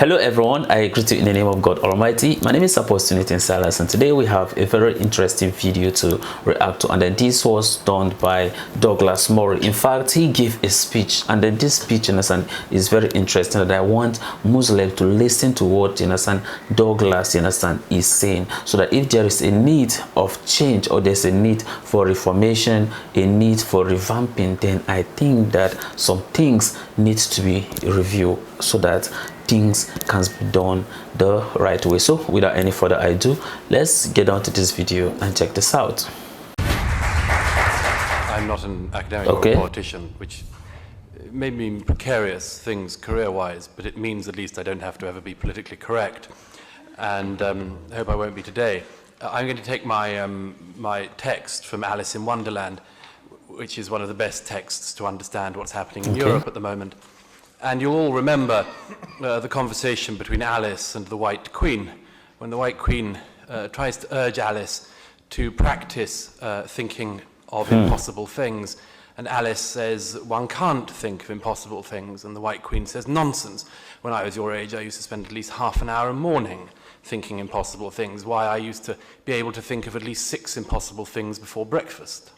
Hello everyone, I greet you in the name of God Almighty. My name is Apostle Newton Silas, and today we have a very interesting video to react to. And then this was done by Douglas Murray. In fact, he gave a speech, and then this speech, is very interesting. And I want Muslims to listen to what Douglas is saying, so that if there is a need of change, or there's a need for reformation, a need for revamping, then I think that some things need to be reviewed so that things can be done the right way. So without any further ado, let's get on to this video and check this out. I'm not an academic or a politician, which may mean precarious things career-wise, but it means at least I don't have to ever be politically correct, and I hope I won't be today. I'm going to take my my text from Alice in Wonderland, which is one of the best texts to understand what's happening in Europe at the moment. And you'll all remember the conversation between Alice and the White Queen, when the White Queen tries to urge Alice to practice thinking of impossible things. And Alice says, one can't think of impossible things. And the White Queen says, nonsense. When I was your age, I used to spend at least half an hour a morning thinking impossible things. Why, I used to be able to think of at least 6 impossible things before breakfast.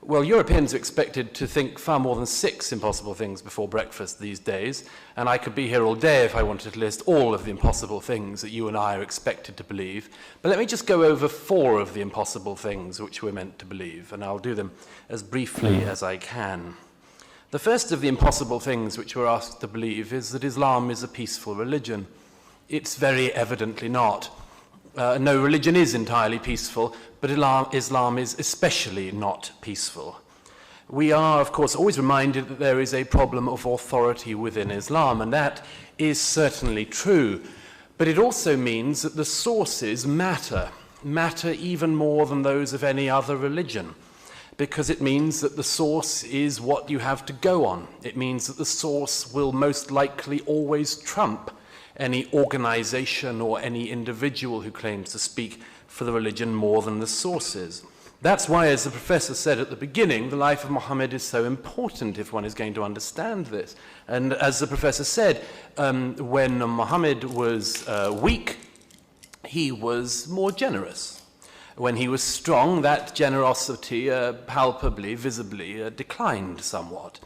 Well, Europeans are expected to think far more than 6 impossible things before breakfast these days, and I could be here all day if I wanted to list all of the impossible things that you and I are expected to believe. But let me just go over 4 of the impossible things which we're meant to believe, and I'll do them as briefly as I can. The first of the impossible things which we're asked to believe is that Islam is a peaceful religion. It's very evidently not. No religion is entirely peaceful, but Islam is especially not peaceful. We are, of course, always reminded that there is a problem of authority within Islam, and that is certainly true. But it also means that the sources matter even more than those of any other religion, because it means that the source is what you have to go on. It means that the source will most likely always trump any organization or any individual who claims to speak for the religion more than the sources. That's why, as the professor said at the beginning, the life of Muhammad is so important if one is going to understand this. And as the professor said, when Muhammad was weak, he was more generous. When he was strong, that generosity palpably, visibly declined somewhat.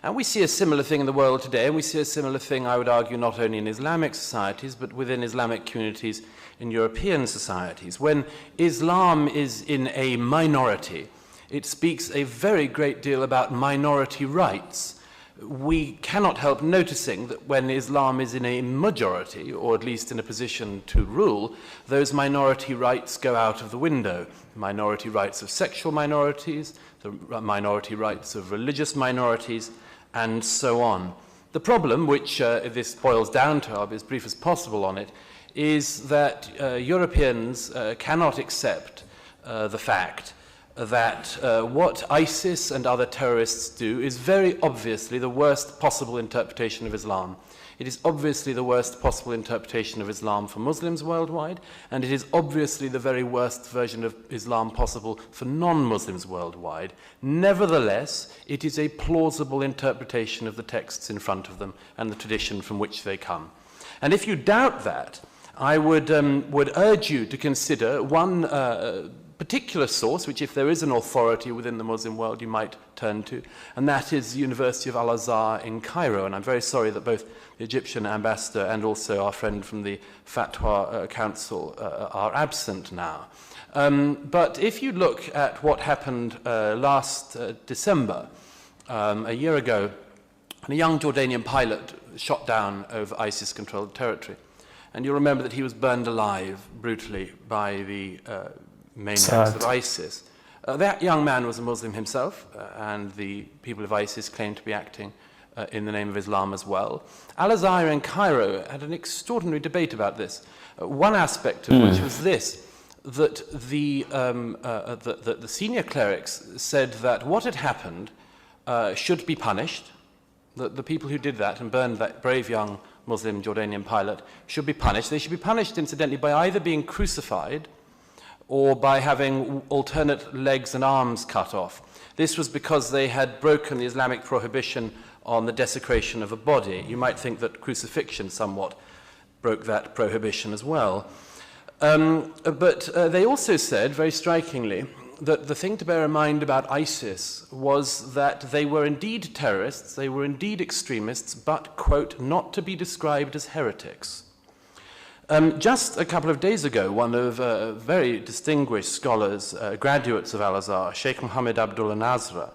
And we see a similar thing in the world today, and we see a similar thing, I would argue, not only in Islamic societies, but within Islamic communities in European societies. When Islam is in a minority, it speaks a very great deal about minority rights. We cannot help noticing that when Islam is in a majority, or at least in a position to rule, those minority rights go out of the window. Minority rights of sexual minorities, the minority rights of religious minorities, and so on. The problem, which this boils down to, I'll be as brief as possible on it, is that Europeans cannot accept the fact that what ISIS and other terrorists do is very obviously the worst possible interpretation of Islam. It is obviously the worst possible interpretation of Islam for Muslims worldwide, and it is obviously the very worst version of Islam possible for non-Muslims worldwide. Nevertheless, it is a plausible interpretation of the texts in front of them and the tradition from which they come. And if you doubt that, I would urge you to consider one particular source, which if there is an authority within the Muslim world you might turn to, and that is the University of Al-Azhar in Cairo. And I'm very sorry that both the Egyptian ambassador and also our friend from the Fatwa Council are absent now. But if you look at what happened last December, a year ago, a young Jordanian pilot shot down over ISIS-controlled territory. And you'll remember that he was burned alive brutally by the maniacs of ISIS. That young man was a Muslim himself, and the people of ISIS claimed to be acting in the name of Islam as well. Al-Azhar in Cairo had an extraordinary debate about this. One aspect of which was this, that the senior clerics said that what had happened should be punished, that the people who did that and burned that brave young Muslim Jordanian pilot should be punished. They should be punished, incidentally, by either being crucified or by having alternate legs and arms cut off. This was because they had broken the Islamic prohibition on the desecration of a body. You might think that crucifixion somewhat broke that prohibition as well. But they also said, very strikingly, that the thing to bear in mind about ISIS was that they were indeed terrorists, they were indeed extremists, but, quote, not to be described as heretics. Just a couple of days ago, one of very distinguished scholars, graduates of Al-Azhar, Sheikh Mohammed Abdullah Nasra,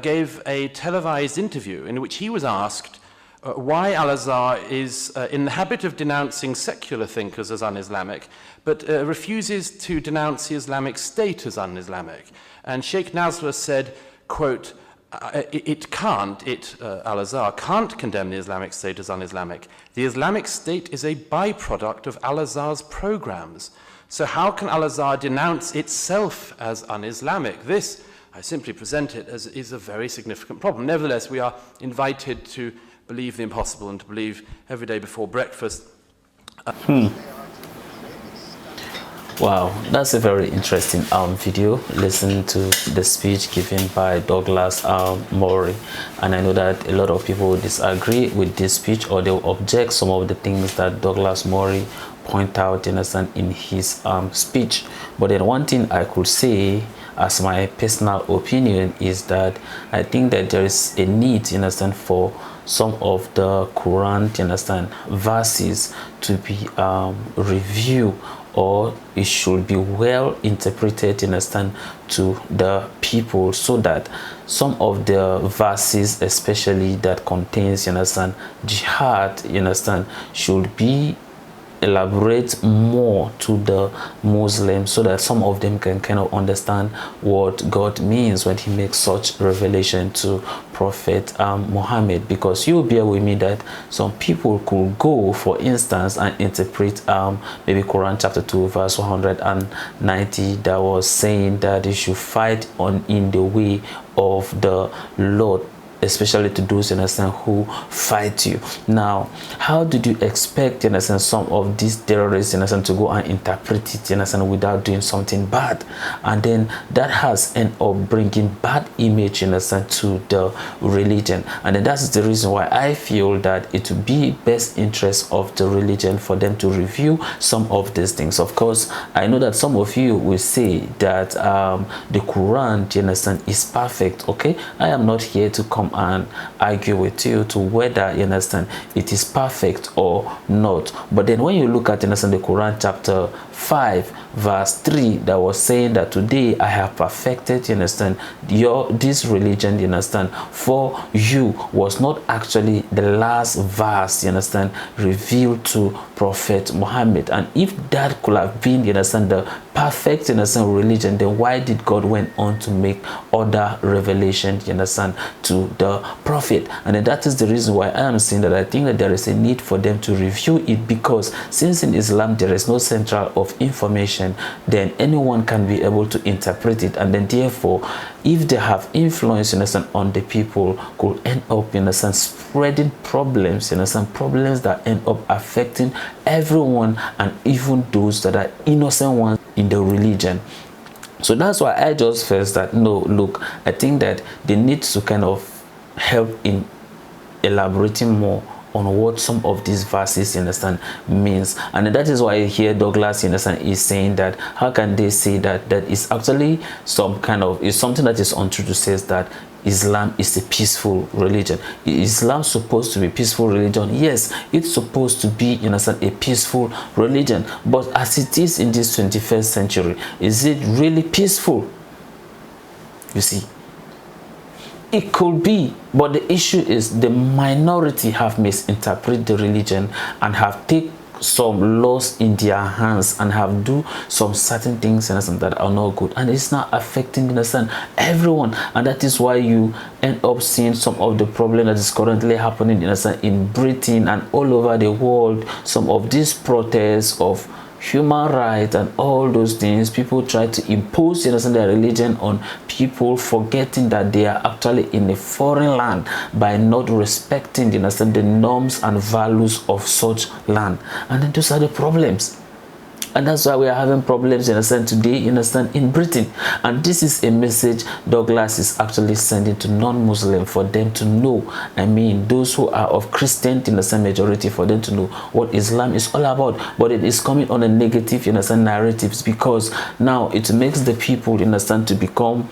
gave a televised interview in which he was asked why Al-Azhar is in the habit of denouncing secular thinkers as un-Islamic, but refuses to denounce the Islamic State as un-Islamic. And Sheikh Nasra said, quote, Al-Azhar can't condemn the Islamic State as un-Islamic. The Islamic State is a byproduct of Al-Azhar's programs. So how can Al-Azhar denounce itself as un-Islamic? This, I simply present it as, is a very significant problem. Nevertheless, we are invited to believe the impossible and to believe every day before breakfast. Wow, that's a very interesting video. Listen to the speech given by Douglas Murray, and I know that a lot of people disagree with this speech, or they will object some of the things that Douglas Murray point out, in his speech. But then one thing I could say as my personal opinion is that I think that there is a need, for some of the Quran, verses to be reviewed, or it should be well interpreted, to the people, so that some of the verses, especially that contains, jihad, should be elaborate more to the Muslims, so that some of them can kind of understand what God means when he makes such revelation to Prophet Muhammad. Because you bear with me that some people could go, for instance, and interpret maybe Quran chapter 2 verse 190 that was saying that you should fight in the way of the Lord, especially to those, who fight you. Now, how did you expect, some of these terrorists, to go and interpret it, without doing something bad? And then that has ended up bringing bad image, to the religion. And then that's the reason why I feel that it would be best interest of the religion for them to review some of these things. Of course, I know that some of you will say that the Quran, is perfect. Okay, I am not here to come and argue with you to whether, it is perfect or not. But then when you look at, the Quran chapter 5 verse 3, that was saying that today I have perfected, this religion, for you, was not actually the last verse, revealed to Prophet Muhammad. And if that could have been, the perfect, religion, then why did God went on to make other revelation, to the prophet? And then that is the reason why I am saying that I think that there is a need for them to review it, because since in Islam there is no central of information, then anyone can be able to interpret it, and then therefore, if they have influence, on the people, could end up, spreading problems, problems that end up affecting everyone, and even those that are innocent ones in the religion. So that's why I just felt that, no, look, I think that they need to kind of help in elaborating more on what some of these verses, means. And that is why here Douglas, is saying that how can they say that is actually some kind of, is something that is untrue to say that Islam is a peaceful religion. Is Islam supposed to be a peaceful religion? Yes, it's supposed to be, a peaceful religion. But as it is in this 21st century, is it really peaceful? You see, it could be, but the issue is the minority have misinterpreted the religion and have taken some laws in their hands and have do some certain things that are not good, and it's not affecting everyone. And that is why you end up seeing some of the problem that is currently happening in Britain and all over the world. Some of these protests of human rights and all those things, people try to impose their religion on people, forgetting that they are actually in a foreign land by not respecting the norms and values of such land. And then those are the problems. And that's why we are having problems, you understand, today, you understand, in Britain. And this is a message Douglas is actually sending to non-Muslim, for them to know, I mean, those who are of Christian, you understand, majority, for them to know what Islam is all about. But it is coming on a negative, you understand, narratives, because now it makes the people, you understand, to become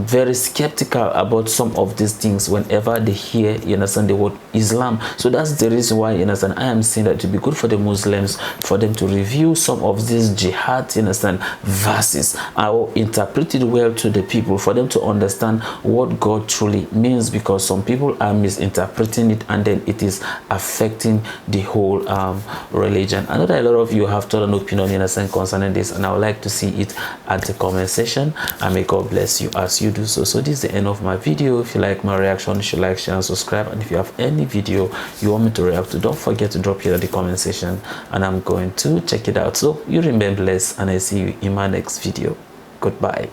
very skeptical about some of these things whenever they hear, you understand, the word Islam. So that's the reason why, you understand, I am saying that it would be good for the Muslims, for them to review some of these jihad, you understand, verses. I will interpret it well to the people, for them to understand what God truly means, because some people are misinterpreting it, and then it is affecting the whole religion. I know that a lot of you have told an opinion, you understand, concerning this, and I would like to see it at the comment section, and may God bless you as you do so. So this is the end of my video. If you like my reaction, you should like, share, and subscribe. And if you have any video you want me to react to, don't forget to drop it at the comment section, and I'm going to check it out. So you remain blessed, and I see you in my next video. Goodbye.